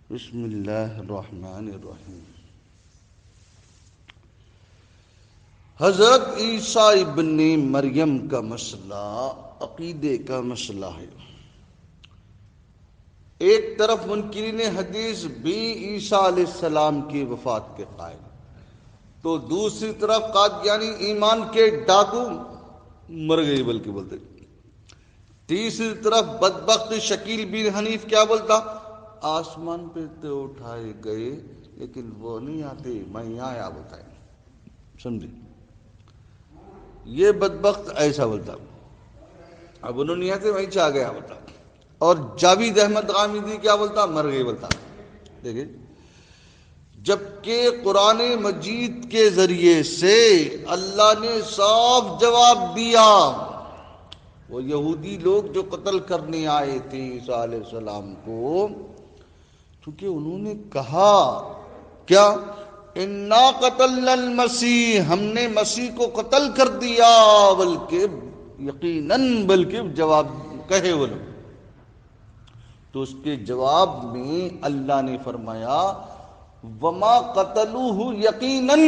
بسم اللہ الرحمن الرحیم۔ حضرت عیسیٰ ابن مریم کا مسئلہ عقیدے کا مسئلہ ہے۔ ایک طرف منکرین حدیث بھی عیسیٰ علیہ السلام کی وفات کے قائل، تو دوسری طرف قادیانی ایمان کے ڈاکو مر گئی بلکہ بولتے، تیسری طرف بدبخت شکیل بن حنیف کیا بولتا، آسمان پہ تو اٹھائے گئے لیکن وہ نہیں آتے، میں یہاں آیا بولتا ہے، سمجھے؟ یہ بدبخت ایسا بولتا، اب انہوں نہیں آتے وہیں چاہ گیا بولتا۔ اور جاوید احمد غامدی کیا بولتا، مر گئی بولتا۔ دیکھیں، جبکہ قرآن مجید کے ذریعے سے اللہ نے صاف جواب دیا، وہ یہودی لوگ جو قتل کرنے آئے تھے عیسیٰ علیہ السلام کو، چونکہ انہوں نے کہا کیا، انا قتلنا المسیح، ہم نے مسیح کو قتل کر دیا، بلکہ یقیناً، بلکہ جواب کہے وہ لوگ، تو اس کے جواب میں اللہ نے فرمایا وما قتلوہ یقیناً،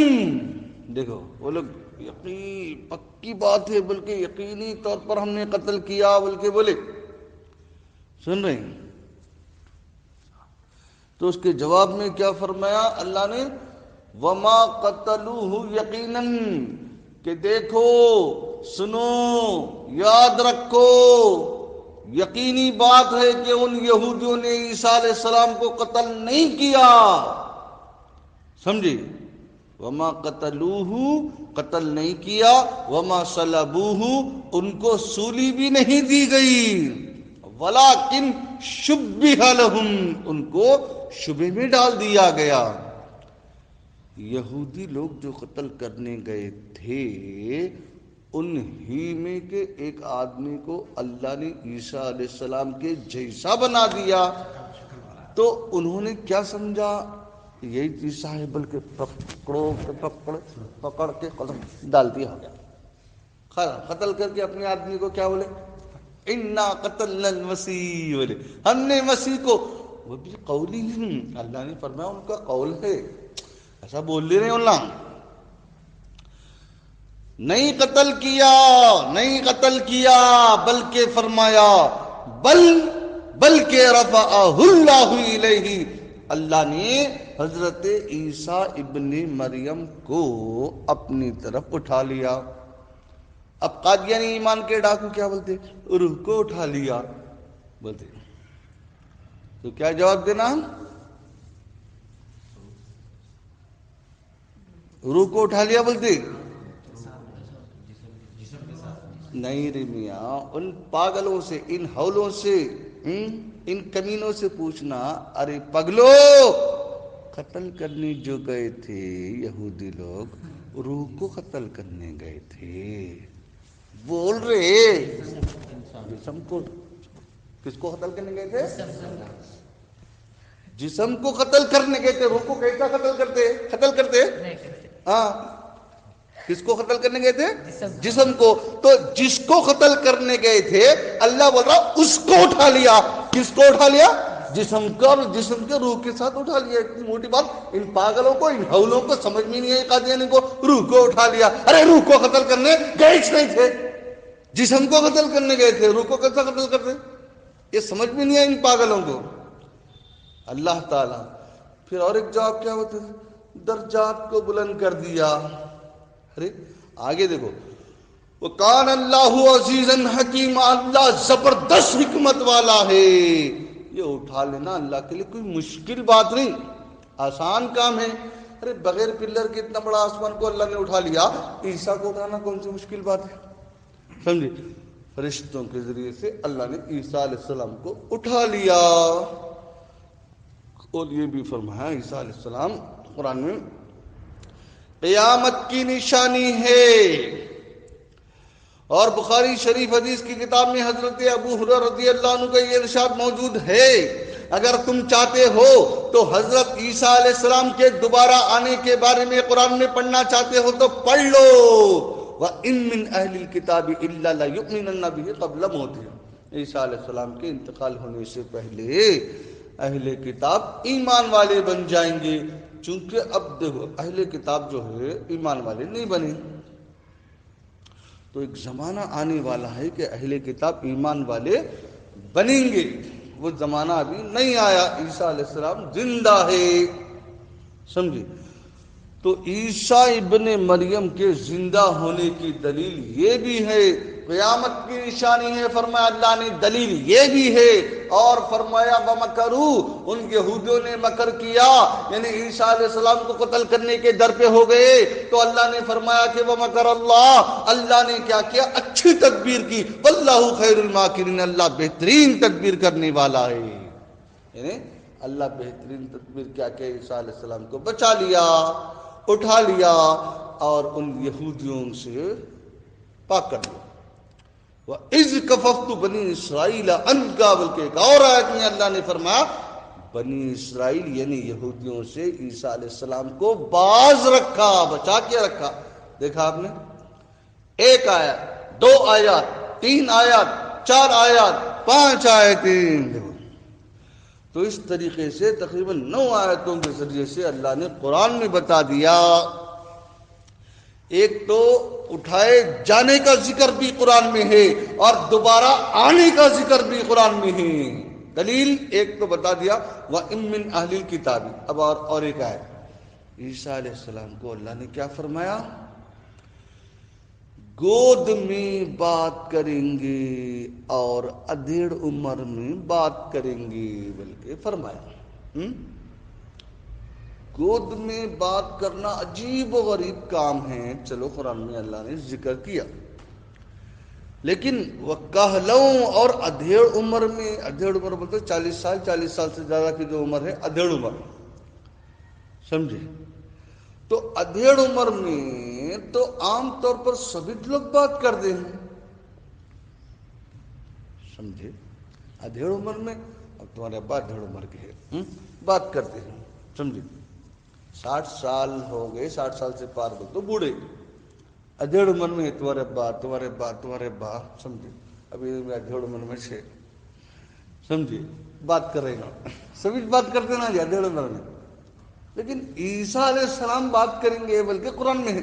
دیکھو وہ لوگ یقین پکی بات ہے، بلکہ یقینی طور پر ہم نے قتل کیا، بلکہ بولے، سن رہے ہیں؟ تو اس کے جواب میں کیا فرمایا اللہ نے، وما قتلوہ یقیناً، کہ دیکھو، سنو، یاد رکھو، یقینی بات ہے کہ ان یہودیوں نے عیسیٰ علیہ السلام کو قتل نہیں کیا، سمجھے؟ وما قتلوہ، قتل نہیں کیا، وما صلبوہ، ان کو سولی بھی نہیں دی گئی، ولیکن شبہ لہم، ان کو شبہ میں ڈال دیا گیا۔ یہودی لوگ جو قتل کرنے گئے تھے، انہی میں کے ایک آدمی کو اللہ نے عیسیٰ علیہ السلام کے جیسا بنا دیا، تو انہوں نے کیا سمجھا، یہی عیسیٰ ہے، بلکہ پکڑ کے قتل ڈال دیا ہو گیا، قتل کر کے اپنے آدمی کو کیا بولے، انا قتلنا المسیح، بولے ہم نے مسیح کو، وہ بھی قولی ہی، اللہ نے فرمایا ان کا قول ہے، ایسا بول لے رہے ہیں اللہ، نہیں قتل کیا، نہیں قتل کیا، بلکہ فرمایا بلکہ رفعہ اللہ الیہ، اللہ نے حضرت عیسیٰ ابن مریم کو اپنی طرف اٹھا لیا۔ اب قادیانی ایمان کے ڈاکو کیا بولتے، روح کو اٹھا لیا بولتے، تو کیا جواب دینا، روح کو اٹھا لیا بولتے، نہیں رے میاں، ان پاگلوں سے، ان ہولوں سے، ان کمینوں سے پوچھنا، ارے پگلو، قتل کرنے جو گئے تھے یہودی لوگ، روح کو قتل کرنے گئے تھے، بول رہے جسم کو، کس کو قتل کرنے گئے تھے، جسم کو قتل کرنے گئے تھے، روح کو کیسا قتل کرتے ہاں، کس کو قتل کرنے گئے تھے، جسم کو، تو جس کو قتل کرنے گئے تھے اللہ بول رہا اس کو اٹھا لیا، کس کو اٹھا لیا، جسم کو، اور جسم کے روح کے ساتھ اٹھا لیا۔ اتنی موٹی بات ان پاگلوں کو، ان ہولوں کو سمجھ میں نہیں آئی، قادیانی کو، روح کو اٹھا لیا، ارے روح کو قتل کرنے گئے نہیں تھے، جسم کو قتل کرنے گئے تھے، روح کو کیسا قتل کرتے، یہ سمجھ میں نہیں آئی ان پاگلوں کو۔ اللہ تعالیٰ پھر اور ایک جواب کیا ہوتا ہے، درجات کو بلند کر دیا۔ ارے آگے دیکھو، وَقَانَ اللَّهُ عَزِيزًا حَكِيمًا، اللہ زبردست حکمت والا ہے، یہ اٹھا لینا اللہ کے لیے کوئی مشکل بات نہیں، آسان کام ہے۔ ارے بغیر پلر کے اتنا بڑا آسمان کو اللہ نے اٹھا لیا، عیسیٰ کو اٹھانا کون سی مشکل بات ہے، سمجھے؟ فرشتوں کے ذریعے سے اللہ نے عیسیٰ علیہ السلام کو اٹھا لیا، اور یہ بھی فرمایا عیسیٰ علیہ السلام قرآن میں قیامت کی نشانی ہے، اور بخاری شریف حدیث کی کتاب میں حضرت ابو ہریرہ رضی اللہ عنہ کا یہ ارشاد موجود ہے، اگر تم چاہتے ہو تو حضرت عیسیٰ علیہ السلام کے دوبارہ آنے کے بارے میں قرآن میں پڑھنا چاہتے ہو تو پڑھ لو، وَإِن مِّنْ أَهْلِ الْكِتَابِ إِلَّا لَيُؤْمِنَنَّ بِهِ قَبْلَ مَوْتِهِ، عیسیٰ علیہ السلام کے انتقال ہونے سے پہلے اہل کتاب ایمان والے بن جائیں گے. چونکہ اب دیکھو اہل کتاب جو ہے ایمان والے نہیں بنے، تو ایک زمانہ آنے والا ہے کہ اہل کتاب ایمان والے بنیں گے. وہ زمانہ ابھی نہیں آیا. عیسیٰ علیہ السلام زندہ ہے. سمجھے؟ تو عیسیٰ ابن مریم کے زندہ ہونے کی دلیل یہ بھی ہے، قیامت کی نشانی ہے. فرمایا اللہ نے دلیل یہ بھی ہے، اور فرمایا وَمَكَرُوا، ان یہودیوں نے مکر کیا، یعنی عیسیٰ علیہ السلام کو قتل کرنے کے در پہ ہو گئے. تو اللہ نے فرمایا کہ وَمَكَرَ اللَّهُ، اللہ نے کیا کیا؟ اچھی تدبیر کی. وَاللَّهُ خَيْرُ الْمَاكِرِينَ، اللہ بہترین تدبیر کرنے والا ہے. یعنی اللہ بہترین تدبیر کیا کہ عیسیٰ علیہ السلام کو بچا لیا، اٹھا لیا، اور ان یہودیوں سے پاک کر لیا. وَإِذْ كَفَفْتُ بَنِي إِسْرَائِيلَ عَنْكَ، بلکہ ایک اور آیت میں اللہ نے فرمایا بنی اسرائیل یعنی یہودیوں سے عیسیٰ علیہ السلام کو باز رکھا، بچا کے رکھا. دیکھا آپ نے؟ ایک آیت، 2 آیات، 3 آیات، 4 آیات، 5 آیتیں. دیکھو تو اس طریقے سے تقریباً 9 آیتوں کے ذریعے سے اللہ نے قرآن میں بتا دیا. ایک تو اٹھائے جانے کا ذکر بھی قرآن میں ہے، اور دوبارہ آنے کا ذکر بھی قرآن میں ہے. دلیل ایک تو بتا دیا وَإِن مِّنْ أَهْلِ الْكِتَابِ. اب اور ایک آیت، عیسیٰ علیہ السلام کو اللہ نے کیا فرمایا؟ گود میں بات کریں گے اور ادھیڑ عمر میں بات کریں گے، بلکہ فرمایا. گود میں بات کرنا عجیب و غریب کام ہے. چلو قرآن میں اللہ نے ذکر کیا، لیکن وَكَهْلَوْں اور ادھیڑ عمر میں، ادھیڑ عمر بولتے 40 سال، 40 سال سے زیادہ کی جو عمر ہے ادھیڑ عمر. سمجھے؟ تو ادھیڑ عمر میں تو عام طور پر سبھی لوگ بات کرتے ہیں. سمجھے؟ ادھیڑ عمر میں، اب تمہارے ابا ادھیڑ عمر کے ہیں، بات کرتے ہیں. سمجھے؟ 60 سال ہو گئے، 60 سال سے پار ہو تو بوڑھے. ادھیڑ عمر میں تمہارے ابا، تمہارے ابا، تمہارے ابا. سمجھے؟ ابھی ادھیڑ عمر میں سے سمجھے بات کر رہے ہیں. سبھی بات کرتے نا جی ادھیڑ عمر میں. لیکن عیسیٰ علیہ السلام بات کریں گے، بلکہ قرآن میں ہے.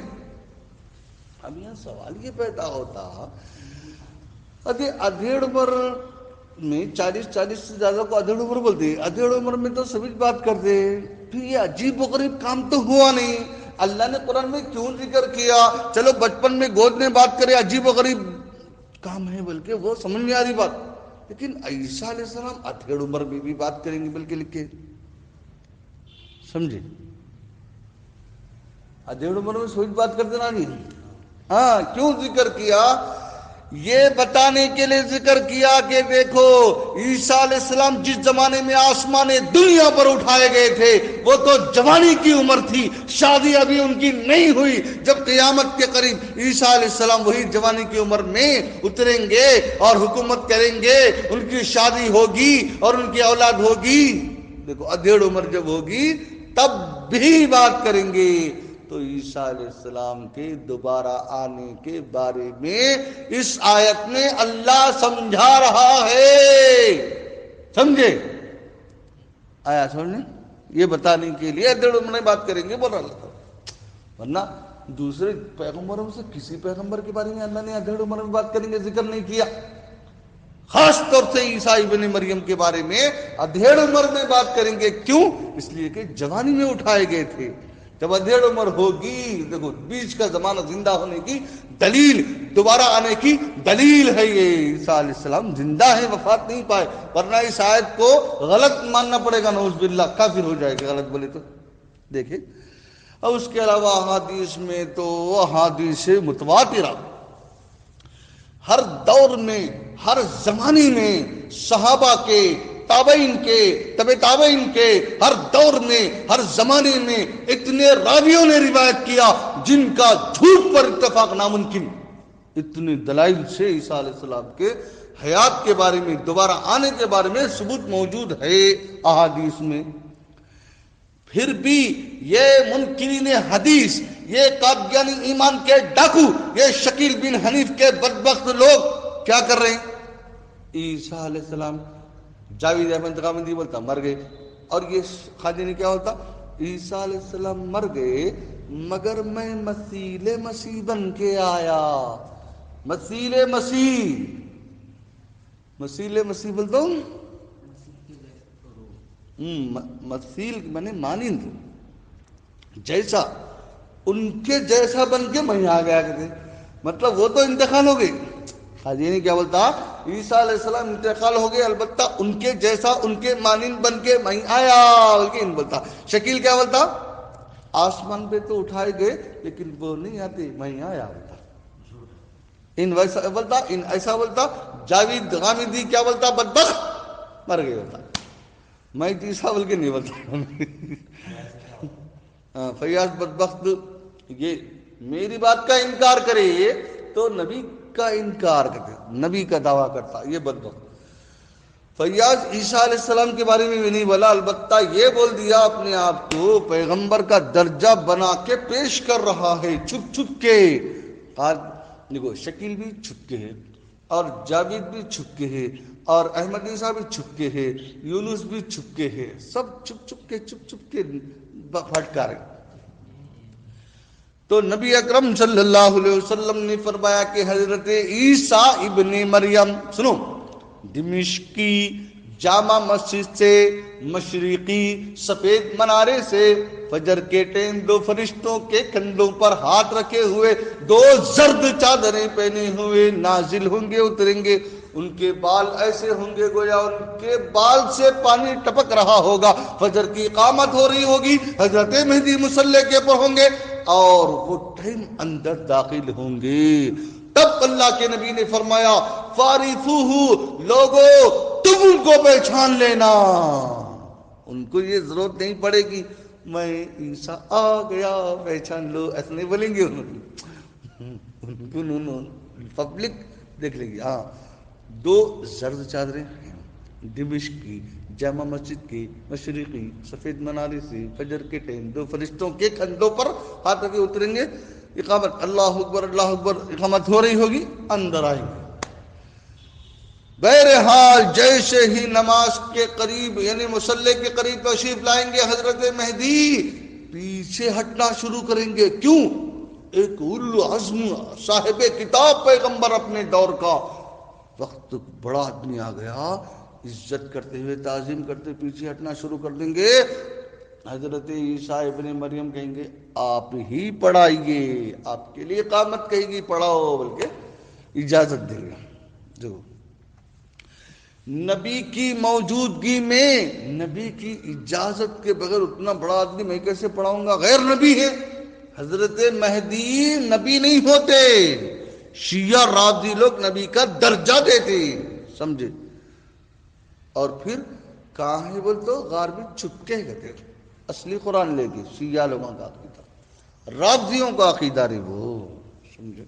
اب یہاں سوال یہ پیدا ہوتا، ادھیڑ عمر میں 40 سے زیادہ کو ادھیڑ عمر بولتے ہیں. ادھیڑ عمر میں تو سبھی بات کرتے ہیں. پھر یہ عجیب و غریب کام تو ہوا نہیں. اللہ نے قرآن میں کیوں ذکر کیا؟ چلو بچپن میں گود میں بات کرے، عجیب و غریب کام ہے، بلکہ وہ سمجھ میں آ رہی بات. لیکن عیسیٰ علیہ السلام ادھیڑ عمر میں بھی بات کریں گے، بلکہ لکھے. سمجھے؟ ادھیڑ عمر میں سوچ بات کرتے نا جی. ہاں، کیوں ذکر کیا؟ یہ بتانے کے لیے ذکر کیا کہ دیکھو عیسیٰ علیہ السلام جس زمانے میں آسمان دنیا پر اٹھائے گئے تھے وہ تو جوانی کی عمر تھی، شادی ابھی ان کی نہیں ہوئی. جب قیامت کے قریب عیسیٰ علیہ السلام وہی جوانی کی عمر میں اتریں گے اور حکومت کریں گے، ان کی شادی ہوگی اور ان کی اولاد ہوگی. دیکھو ادھیڑ عمر جب ہوگی تب بھی بات کریں گے. تو عیسیٰ علیہ السلام کے دوبارہ آنے کے بارے میں اس آیت میں اللہ سمجھا رہا ہے. سمجھے؟ آیا سمجھنے؟ یہ بتانے کے لیے ادھیڑ عمر میں بات کریں گے بول رہا. ورنہ دوسرے پیغمبروں سے کسی پیغمبر کے بارے میں اللہ نے ادھیڑ عمر میں بات کریں گے ذکر نہیں کیا. خاص طور سے عیسیٰ ابن مریم کے بارے میں ادھیڑ عمر میں بات کریں گے. کیوں؟ اس لیے کہ جوانی میں اٹھائے گئے تھے. جب ادھیڑ عمر ہوگی، دیکھو بیچ کا زمانہ زندہ ہونے کی دلیل، دوبارہ آنے کی دلیل ہے. یہ عیسیٰ علیہ السلام زندہ ہے، وفات نہیں پائے. ورنہ اس آیت کو غلط ماننا پڑے گا، نعوذ باللہ کافر ہو جائے گا غلط بولے تو. دیکھیں اور اس کے علاوہ احادیث میں تو احادیث متواترہ ہر دور میں، ہر زمانے میں صحابہ کے، تابعین کے، تبع تابعین کے، ہر دور میں، ہر زمانے میں اتنے راویوں نے روایت کیا جن کا جھوٹ پر اتفاق ناممکن. اتنے دلائل سے عیسیٰ علیہ السلام کے حیات کے بارے میں، دوبارہ آنے کے بارے میں ثبوت موجود ہے احادیث میں. پھر بھی یہ منکرین حدیث، یہ قادیانی ایمان کے ڈاکو، یہ شکیل بن حنیف کے بدبخت لوگ کیا کر رہے ہیں؟ عیسیٰ علیہ السلام جاوید احمد غامدی بولتا مر گئے. اور یہ خواجہ نے کیا ہوتا, عیسیٰ علیہ السلام مر گئے مگر میں مثیل مسیح بن کے آیا. مثیل مسیح, مثیل مسیح بولتا ہوں, مثیل میں مانند, جیسا, ان کے جیسا بن کے میں آ گیا کرتے. مطلب وہ تو انتقال ہو گئے. حاجی نے کیا بولتا, عیسیٰ علیہ السلام انتقال ہو گئے, البتہ ان کے جیسا ان کے مانند بن کے میں آیا. بلکہ ان بولتا شکیل کیا بولتا, آسمان پہ تو اٹھائے گئے لیکن وہ نہیں آتے, میں آیا بولتا. ان ویسا بولتا, ان ایسا بولتا. جاوید غامدی کیا بولتا, بدبخت مر گئے بولتا. میں عیسیٰ بول کے نہیں بولتا. فیاض بدبخت, یہ میری بات کا انکار کرے تو نبی کا انکار کرتے, نبی کا دعویٰ کرتا, یہ بدبخت. فیاض عیسیٰ علیہ السلام کے بارے میں بھی نہیں بولا, البتہ یہ بول دیا اپنے آپ کو پیغمبر کا درجہ بنا کے پیش کر رہا ہے چھپ چھپ کے. دیکھو شکیل بھی چھپ کے ہے, اور جاوید بھی چھپ کے ہے, اور احمد عیسیٰ بھی چھپ کے ہے, یونس بھی چھپ کے ہے, سب چھپ چھپ کے پھٹکا رہے. تو نبی اکرم صلی اللہ علیہ وسلم نے فرمایا کہ حضرت عیسیٰ ابن مریم, سنو, دمشقی جامع مسجد سے مشرقی سفید منارے سے فجر کے ٹائم دو فرشتوں کے کندھوں پر ہاتھ رکھے ہوئے, دو زرد چادریں پہنے ہوئے نازل ہوں گے, اتریں گے. ان کے بال ایسے ہوں گے گویا ان کے بال سے پانی ٹپک رہا ہوگا. فجر کی اقامت ہو رہی ہوگی, حضرت مہدی مصلی کے پر ہوں گے اور وہ ٹائم اندر داخل ہوں گے. تب اللہ کے نبی نے فرمایا فارفوہ, لوگو تم ان کو پہچان لینا. ان کو یہ ضرورت نہیں پڑے گی میں عیسیٰ آ گیا پہچان لو, ایسا نہیں بولیں گے. انہوں پبلک دیکھ لیں گے. ہاں, دو زرد چادریں دمشق کی جامع مسجد کی مشرقی سفید منارے سے فجر کے ٹائم دو فرشتوں کے کندھوں پر ہاتھ رکھے اتریں گے. اقامت, اللہ اکبر اللہ اکبر, اقامت ہو رہی ہوگی, اندر آئیں گے. بہرحال جیسے ہی نماز کے قریب یعنی مصلی کے قریب تشریف لائیں گے حضرت مہدی پیچھے ہٹنا شروع کریں گے. کیوں؟ ایک اولو عزم صاحب کتاب پیغمبر اپنے دور کا, وقت بڑا آدمی آ گیا, عزت کرتے ہوئے تعظیم کرتے پیچھے ہٹنا شروع کر دیں گے. حضرت عیسیٰ ابن مریم کہیں گے آپ ہی پڑھائیے, آپ کے لیے اقامت کہے گی پڑھاؤ, بلکہ اجازت دیں گے. جو نبی کی موجودگی میں نبی کی اجازت کے بغیر اتنا بڑا آدمی میں کیسے پڑھاؤں گا, غیر نبی ہے. حضرت مہدی نبی نہیں ہوتے, شیعہ رافضی لوگ نبی کا درجہ دیتے, سمجھے. اور پھر کہاں ہے بول تو غار میں چھپ کے کہتے, اصلی قرآن لے کے شیعہ لوگوں کا عقیدہ, رافضیوں کا عقیدہ نہیں وہ, سمجھے.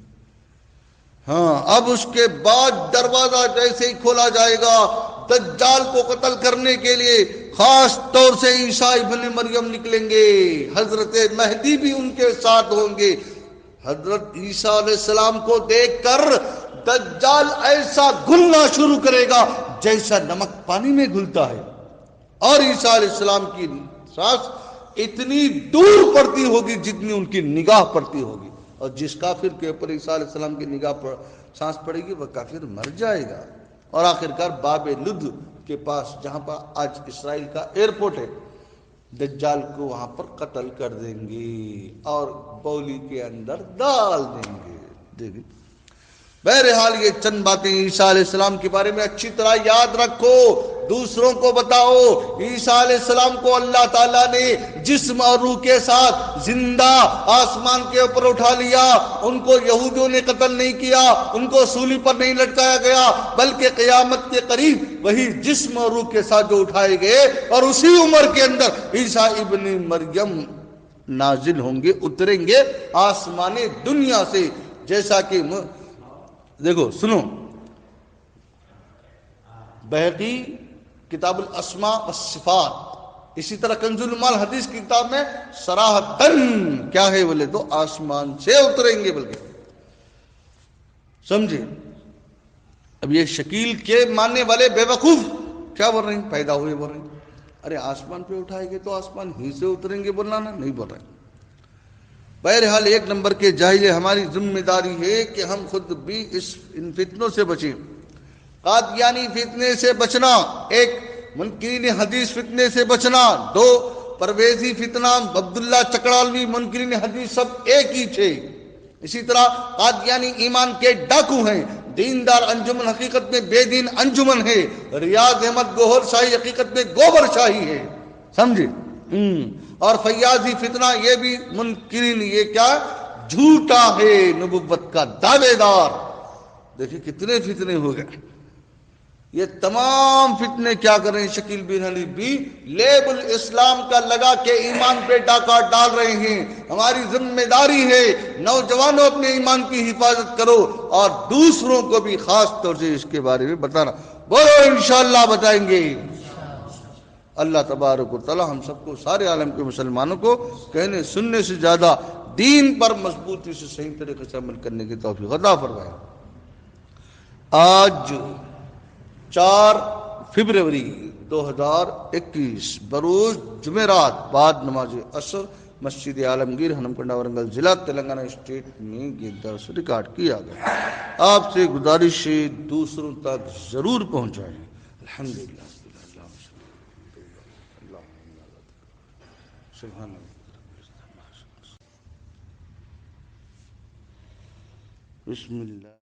ہاں, اب اس کے بعد دروازہ جیسے ہی کھولا جائے گا دجال کو قتل کرنے کے لیے خاص طور سے عیسیٰ ابن مریم نکلیں گے, حضرت مہدی بھی ان کے ساتھ ہوں گے. حضرت عیسیٰ علیہ السلام کو دیکھ کر دجال ایسا گھلنا شروع کرے گا جیسا نمک پانی میں گھلتا ہے, اور عیسیٰ علیہ السلام کی سانس اتنی دور پڑتی ہوگی جتنی ان کی نگاہ پڑتی ہوگی. اور جس کافر کے اوپر عیسیٰ علیہ السلام کی نگاہ پر سانس پڑے گی وہ کافر مر جائے گا. اور آخرکار باب لد کے پاس جہاں پر آج اسرائیل کا ایئرپورٹ ہے, دجال کو وہاں پر قتل کر دیں گے اور بولی کے اندر ڈال دیں گے. دیکھیں بہرحال یہ چند باتیں عیسیٰ علیہ السلام کے بارے میں اچھی طرح یاد رکھو, دوسروں کو بتاؤ. عیسیٰ علیہ السلام کو اللہ تعالیٰ نے جسم اور روح کے ساتھ زندہ آسمان کے اوپر اٹھا لیا. ان کو یہودیوں نے قتل نہیں کیا, ان کو سولی پر نہیں لٹکایا گیا, بلکہ قیامت کے قریب وہی جسم اور روح کے ساتھ جو اٹھائے گئے اور اسی عمر کے اندر عیسیٰ ابن مریم نازل ہوں گے, اتریں گے آسمان دنیا سے. جیسا کہ دیکھو سنو, بہقی کتاب الاسماء والصفات, اسی طرح کنز المال حدیث کی کتاب میں صراحتاً کیا ہے بولے تو آسمان سے اتریں گے, بلکہ سمجھے. اب یہ شکیل کے ماننے والے بے وقوف کیا بول رہے ہیں؟ پیدا ہوئے بول رہے ہیں. ارے آسمان پہ اٹھائے گے تو آسمان ہی سے اتریں گے بولنا نا، نہیں بول رہے. بہرحال ایک نمبر کے جاہل ہماری ذمہ داری ہے کہ ہم خود بھی ان فتنوں سے بچیں. قادیانی فتنے سے بچنا، ایک منکرین حدیث فتنے سے بچنا، دو پرویزی فتنہ، عبداللہ چکڑالوی، منکرین حدیث سب ایک ہی تھے. اسی طرح قادیانی ایمان کے ڈاکو ہیں، دیندار انجمن حقیقت میں بے دین انجمن ہے، ریاض احمد گوہر شاہی حقیقت میں گوبر شاہی ہے، سمجھے. اور فیاضی فتنہ یہ بھی منکرین، یہ کیا جھوٹا ہے، نبوت کا دعوے دار. دیکھیں کتنے فتنے ہو گئے. یہ تمام فتنے کیا کر رہے ہیں؟ شکیل بن علی بھی لیبل اسلام کا لگا کے ایمان پہ ڈاکہ ڈال رہے ہیں. ہماری ذمہ داری ہے نوجوانوں اپنے ایمان کی حفاظت کرو اور دوسروں کو بھی خاص طور سے اس کے بارے میں بتانا. بولو انشاءاللہ بتائیں گے. اللہ تبارک و تعالی ہم سب کو، سارے عالم کے مسلمانوں کو کہنے سننے سے زیادہ دین پر مضبوطی سے صحیح طریقے سے عمل کرنے کی توفیق عطا فرمائے. آج 4 فروری 2021 بروز جمعرات بعد نماز عصر مسجد عالمگیر ہنمکنڈا ورنگل ضلع تلنگانہ اسٹیٹ میں یہ درس ریکارڈ کیا گیا. آپ سے گزارش ہے دوسروں تک ضرور پہنچائیں. الحمدللہ. بسم اللہ.